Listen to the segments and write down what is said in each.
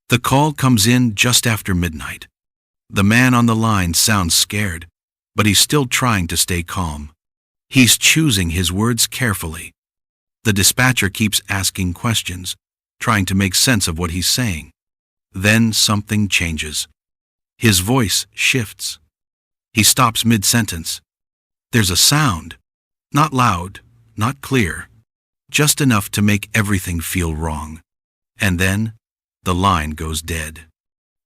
The call comes in just after midnight. The man on the line sounds scared, but he's still trying to stay calm. He's choosing his words carefully. The dispatcher keeps asking questions, trying to make sense of what he's saying. Then something changes. His voice shifts. He stops mid-sentence. There's a sound. Not loud, not clear, just enough to make everything feel wrong. And then, the line goes dead.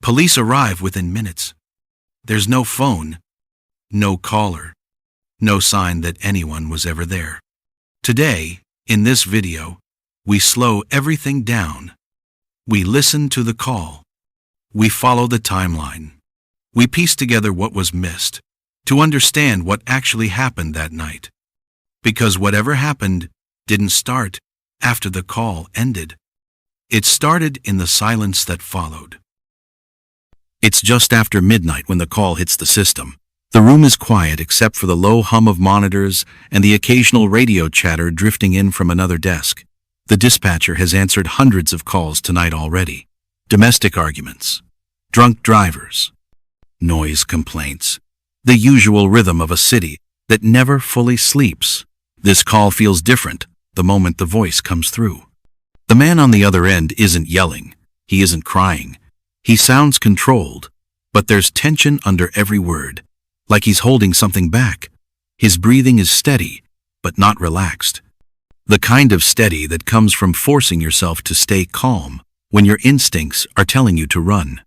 Police arrive within minutes. There's no phone, no caller, no sign that anyone was ever there. Today, in this video, we slow everything down. We listen to the call. We follow the timeline. We piece together what was missed to understand what actually happened that night. Because whatever happened didn't start after the call ended. It started in the silence that followed. It's just after midnight when the call hits the system. The room is quiet except for the low hum of monitors and the occasional radio chatter drifting in from another desk. The dispatcher has answered hundreds of calls tonight already. Domestic arguments, drunk drivers, noise complaints, the usual rhythm of a city that never fully sleeps. This call feels different the moment the voice comes through. The man on the other end isn't yelling. He isn't crying. He sounds controlled, but there's tension under every word, like he's holding something back. His breathing is steady, but not relaxed. The kind of steady that comes from forcing yourself to stay calm when your instincts are telling you to run.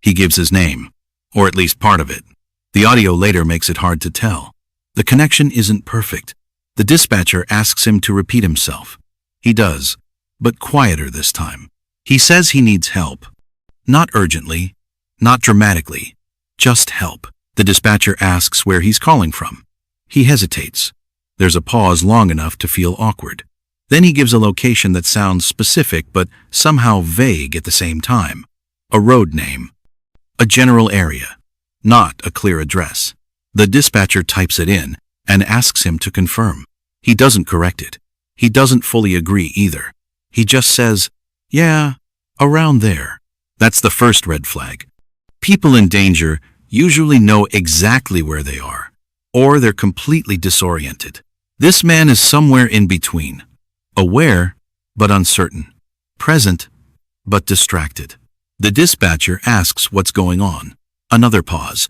He gives his name, or at least part of it. The audio later makes it hard to tell. The connection isn't perfect. The dispatcher asks him to repeat himself. He does, but quieter this time. He says he needs help. Not urgently, not dramatically, just help. The dispatcher asks where he's calling from. He hesitates. There's a pause long enough to feel awkward. Then he gives a location that sounds specific but somehow vague at the same time. A road name. A general area. Not a clear address. The dispatcher types it in and asks him to confirm. He doesn't correct it. He doesn't fully agree either. He just says, "Yeah, around there." That's the first red flag. People in danger usually know exactly where they are, or they're completely disoriented. This man is somewhere in between. Aware, but uncertain. Present, but distracted. The dispatcher asks what's going on. Another pause.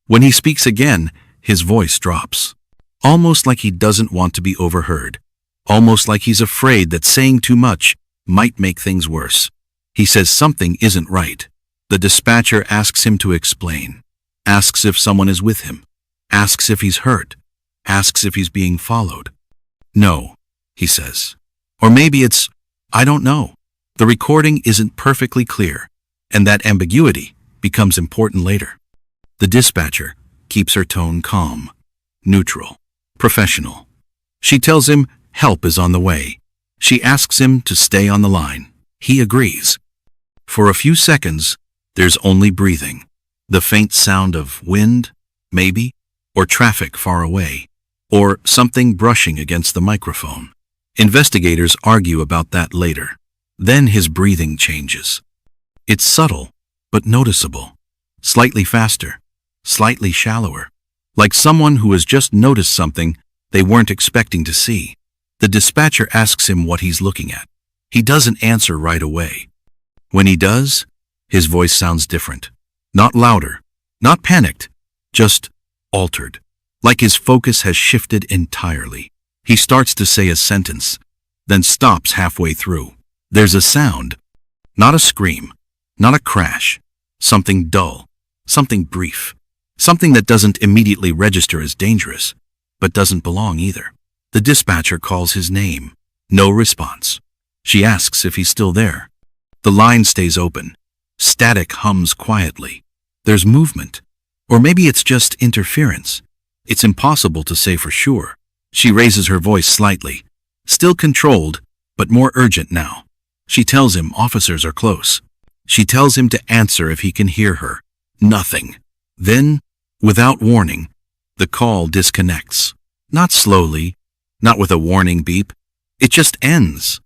When he speaks again, his voice drops. Almost like he doesn't want to be overheard. Almost like he's afraid that saying too much might make things worse. He says something isn't right. The dispatcher asks him to explain. Asks if someone is with him. Asks if he's hurt. Asks if he's being followed. "No," he says. Or maybe it's, "I don't know." The recording isn't perfectly clear, and that ambiguity becomes important later. The dispatcher keeps her tone calm, neutral, professional. She tells him help is on the way. She asks him to stay on the line. He agrees. For a few seconds, there's only breathing. The faint sound of wind, maybe, or traffic far away, or something brushing against the microphone. Investigators argue about that later. Then his breathing changes. It's subtle, but noticeable. Slightly faster, slightly shallower. Like someone who has just noticed something they weren't expecting to see. The dispatcher asks him what he's looking at. He doesn't answer right away. When he does, his voice sounds different. Not louder, not panicked, just altered. Like his focus has shifted entirely. He starts to say a sentence, then stops halfway through. There's a sound. Not a scream, not a crash. Something dull, something brief. Something that doesn't immediately register as dangerous, but doesn't belong either. The dispatcher calls his name. No response. She asks if he's still there. The line stays open. Static hums quietly. There's movement. Or maybe it's just interference. It's impossible to say for sure. She raises her voice slightly. Still controlled, but more urgent now. She tells him officers are close. She tells him to answer if he can hear her. Nothing. Then, without warning, the call disconnects. Not slowly, not with a warning beep. It just ends.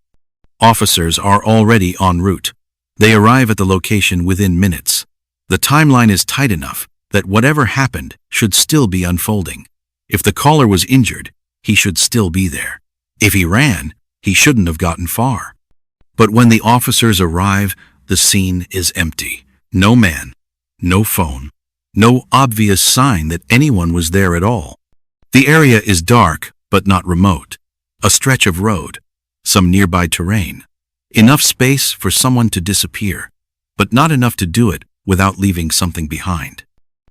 Officers are already en route. They arrive at the location within minutes. The timeline is tight enough that whatever happened should still be unfolding. If the caller was injured, he should still be there. If he ran, he shouldn't have gotten far. But when the officers arrive, the scene is empty. No man, no phone, no obvious sign that anyone was there at all. The area is dark, but not remote. A stretch of road, some nearby terrain. Enough space for someone to disappear, but not enough to do it without leaving something behind.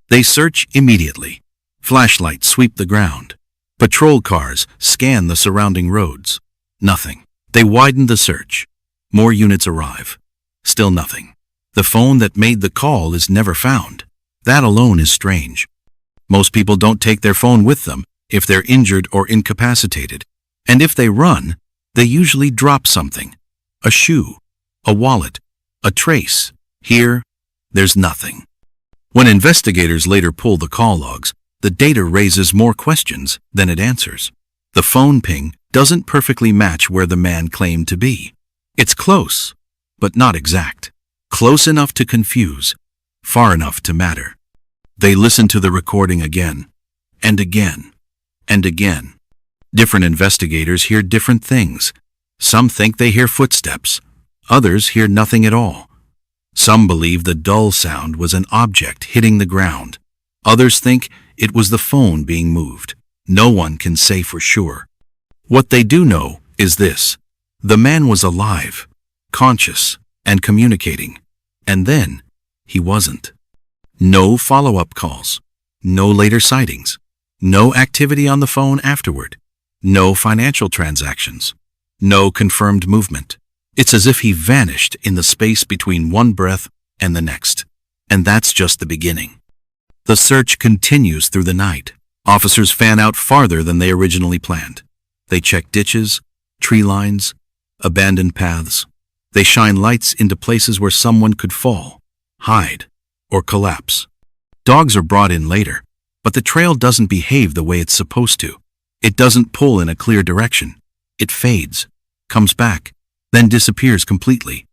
They search immediately. Flashlights sweep the ground. Patrol cars scan the surrounding roads. Nothing. They widen the search. More units arrive. Still nothing. The phone that made the call is never found. That alone is strange. Most people don't take their phone with them if they're injured or incapacitated. And if they run, they usually drop something. A shoe, a wallet, a trace. Here, there's nothing. When investigators later pull the call logs, the data raises more questions than it answers. The phone ping doesn't perfectly match where the man claimed to be. It's close, but not exact. Close enough to confuse, far enough to matter. They listen to the recording again, and again, and again. Different investigators hear different things. Some think they hear footsteps. Others hear nothing at all. Some believe the dull sound was an object hitting the ground. Others think it was the phone being moved. No one can say for sure. What they do know is this: the man was alive, conscious, and communicating. And then, he wasn't. No follow-up calls. No later sightings. No activity on the phone afterward. No financial transactions. No confirmed movement. It's as if he vanished in the space between one breath and the next. And that's just the beginning. The search continues through the night. Officers fan out farther than they originally planned. They check ditches, tree lines, abandoned paths. They shine lights into places where someone could fall, hide, or collapse. Dogs are brought in later, but the trail doesn't behave the way it's supposed to. It doesn't pull in a clear direction. It fades, comes back, then disappears completely.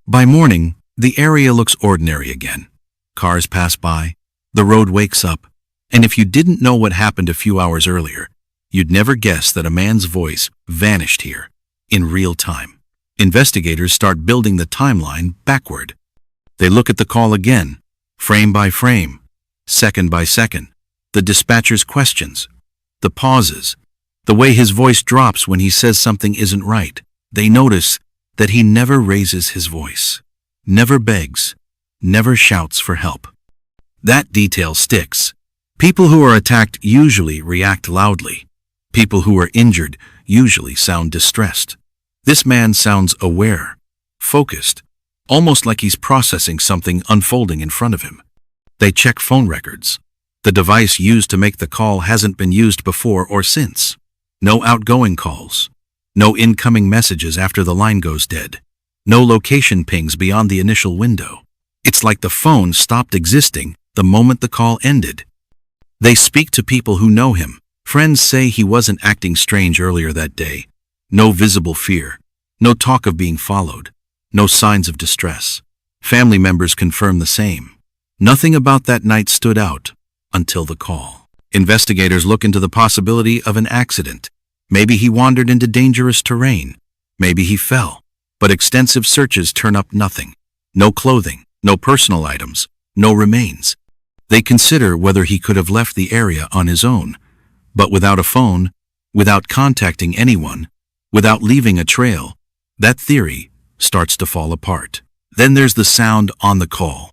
By morning, the area looks ordinary again. Cars pass by, the road wakes up, and if you didn't know what happened a few hours earlier, you'd never guess that a man's voice vanished here, in real time. Investigators start building the timeline backward. They look at the call again, frame by frame, second by second. The dispatcher's questions, the pauses, the way his voice drops when he says something isn't right. They notice that he never raises his voice, never begs, never shouts for help. That detail sticks. People who are attacked usually react loudly. People who are injured usually sound distressed. This man sounds aware, focused, almost like he's processing something unfolding in front of him. They check phone records. The device used to make the call hasn't been used before or since. No outgoing calls. No incoming messages after the line goes dead. No location pings beyond the initial window. It's like the phone stopped existing the moment the call ended. They speak to people who know him. Friends say he wasn't acting strange earlier that day. No visible fear. No talk of being followed. No signs of distress. Family members confirm the same. Nothing about that night stood out until the call. Investigators look into the possibility of an accident. Maybe he wandered into dangerous terrain. Maybe he fell. But extensive searches turn up nothing. No clothing, no personal items, no remains. They consider whether he could have left the area on his own. But without a phone, without contacting anyone, without leaving a trail, that theory starts to fall apart. Then there's the sound on the call.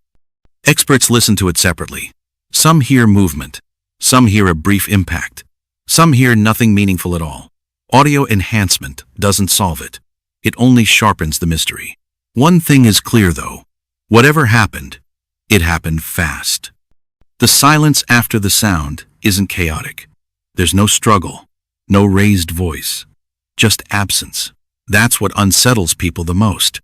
Experts listen to it separately. Some hear movement. Some hear a brief impact. Some hear nothing meaningful at all. Audio enhancement doesn't solve it. It only sharpens the mystery. One thing is clear though. Whatever happened, it happened fast. The silence after the sound isn't chaotic. There's no struggle, no raised voice, just absence. That's what unsettles people the most.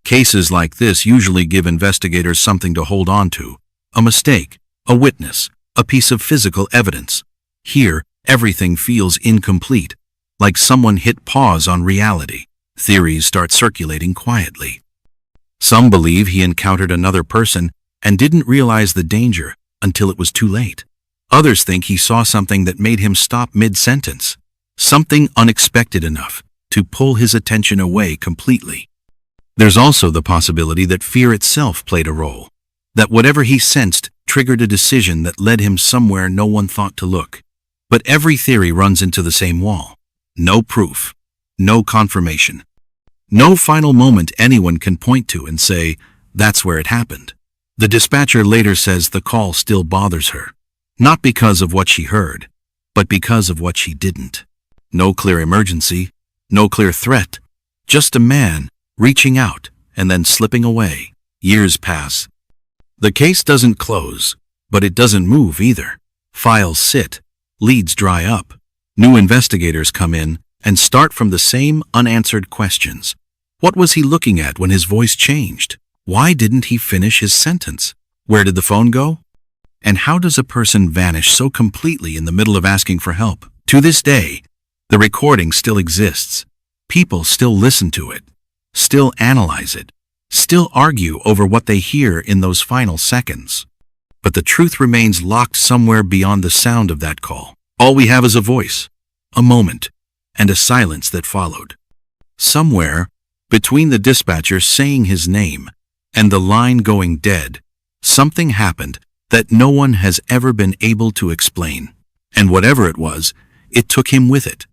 Cases like this usually give investigators something to hold on to. A mistake, a witness, a piece of physical evidence. Here, everything feels incomplete, like someone hit pause on reality. Theories start circulating quietly. Some believe he encountered another person and didn't realize the danger until it was too late. Others think he saw something that made him stop mid-sentence, something unexpected enough to pull his attention away completely. There's also the possibility that fear itself played a role, that whatever he sensed triggered a decision that led him somewhere no one thought to look. But every theory runs into the same wall. No proof, no confirmation, no final moment anyone can point to and say, that's where it happened. The dispatcher later says the call still bothers her, not because of what she heard, but because of what she didn't. No clear emergency, no clear threat, just a man reaching out and then slipping away. Years pass. The case doesn't close, but it doesn't move either. Files sit, leads dry up. New investigators come in and start from the same unanswered questions. What was he looking at when his voice changed? Why didn't he finish his sentence? Where did the phone go? And how does a person vanish so completely in the middle of asking for help? To this day, the recording still exists. People still listen to it, still analyze it, still argue over what they hear in those final seconds. But the truth remains locked somewhere beyond the sound of that call. All we have is a voice, a moment, and a silence that followed. Somewhere between the dispatcher saying his name and the line going dead, something happened that no one has ever been able to explain. And whatever it was, it took him with it.